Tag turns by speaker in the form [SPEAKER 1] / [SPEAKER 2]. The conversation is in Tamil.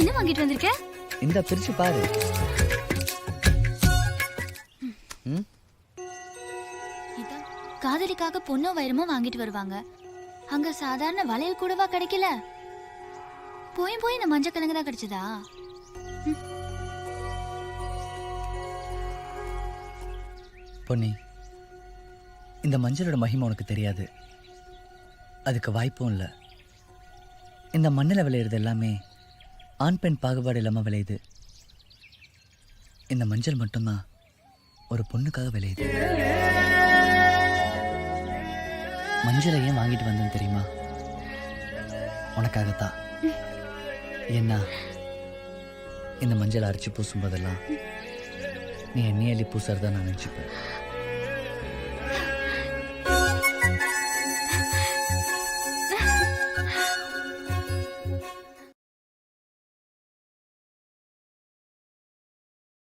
[SPEAKER 1] என்ன வாங்கிட்டு வந்திருக்க?
[SPEAKER 2] இந்த பிரிச்சு பாரு.
[SPEAKER 1] இதான் காதலிக்காக பொண்ணோ வயிறமோ வாங்கிட்டு வருவாங்க. அங்க சாதாரண வளையல் கூடவா கிடைக்கல? போய் போய் இந்த மஞ்சள் கிழங்கு தான் கிடைச்சதா?
[SPEAKER 2] பொன்னி, இந்த மஞ்சளோட மகிமை உனக்கு தெரியாது. அதுக்கு வாய்ப்பும் இல்லை. இந்த மண்ணில் விளையிறது எல்லாமே ஆண் பெண் பாகுபாடு இல்லாமல் விளையுது. இந்த மஞ்சள் மட்டும்தான் ஒரு பொண்ணுக்காக விளையுது. மஞ்சளை ஏன் வாங்கிட்டு வந்தேன்னு தெரியுமா? உனக்காகத்தான். ஏன்னா இந்த மஞ்சள் அரைச்சி பூசும்போதெல்லாம் நீ எண்ணெய் அள்ளி பூசுறதா நான் நினச்சிப்பேன்.